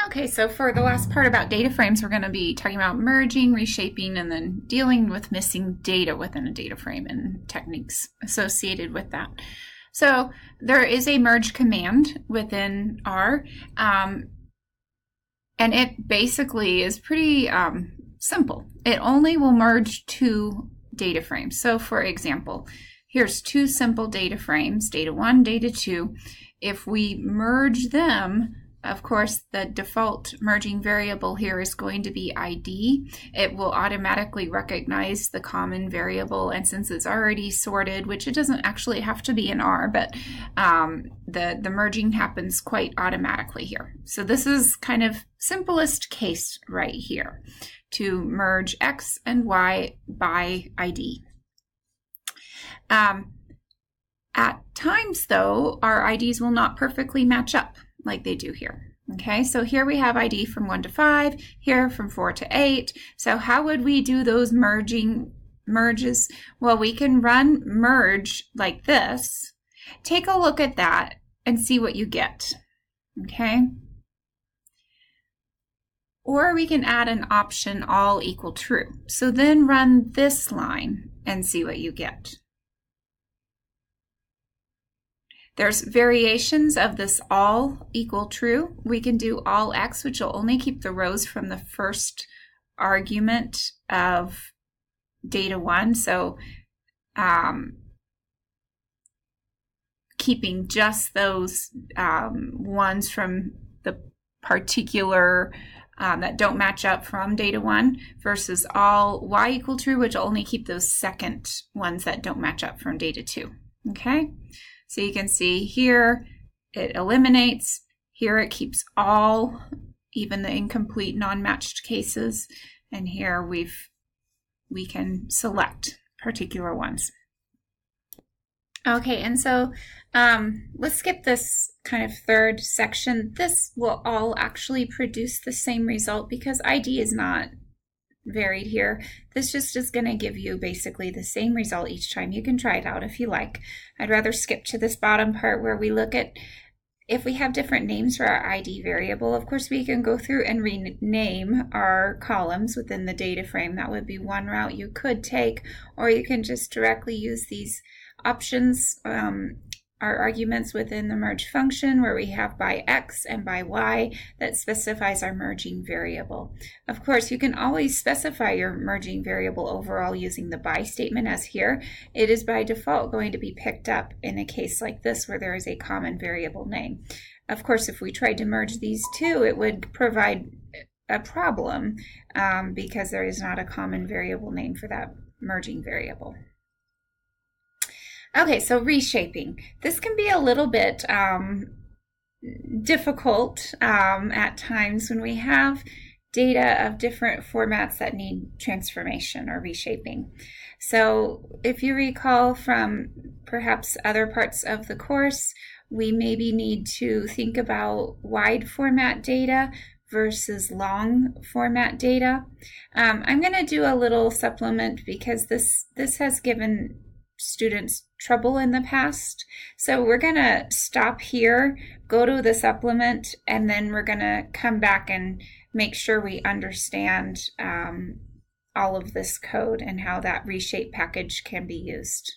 Okay, so for the last part about data frames, we're going to be talking about merging, reshaping, and then dealing with missing data within a data frame and techniques associated with that. So there is a merge command within R, and it basically is pretty simple. It only will merge two data frames. So for example, here's two simple data frames, data 1, data 2. If we merge them, of course, the default merging variable here is going to be ID. It will automatically recognize the common variable, and since it's already sorted, which it doesn't actually have to be in R, but the merging happens quite automatically here. So this is kind of simplest case right here, to merge X and Y by ID. At times, though, our IDs will not perfectly match up like they do here. Okay, so here we have ID from 1 to 5, here from 4 to 8. So how would we do those merges? Well, we can run merge like this. Take a look at that and see what you get. Okay. Or we can add an option all equal true. So then run this line and see what you get. There's variations of this all equal true. We can do all X, which will only keep the rows from the first argument of data 1. So keeping just those ones from the particular that don't match up from data 1 versus all Y equal true, which will only keep those second ones that don't match up from data 2. Okay. So you can see here it eliminates, here it keeps all, even the incomplete non-matched cases, and here we can select particular ones. Okay, and so let's skip this kind of third section. This will all actually produce the same result because ID is not varied here. This just is going to give you basically the same result each time. You can try it out if you like. I'd rather skip to this bottom part where we look at if we have different names for our ID variable. Of course, we can go through and rename our columns within the data frame. That would be one route you could take, or you can just directly use these options, our arguments within the merge function, where we have by X and by Y that specifies our merging variable. Of course, you can always specify your merging variable overall using the by statement, as here. It is by default going to be picked up in a case like this where there is a common variable name. Of course, if we tried to merge these two, it would provide a problem because there is not a common variable name for that merging variable. Okay, so reshaping. This can be a little bit difficult at times when we have data of different formats that need transformation or reshaping. So if you recall from perhaps other parts of the course, we maybe need to think about wide format data versus long format data. I'm going to do a little supplement because this has given students trouble in the past. So we're going to stop here, go to the supplement, and then we're going to come back and make sure we understand all of this code and how that reshape package can be used.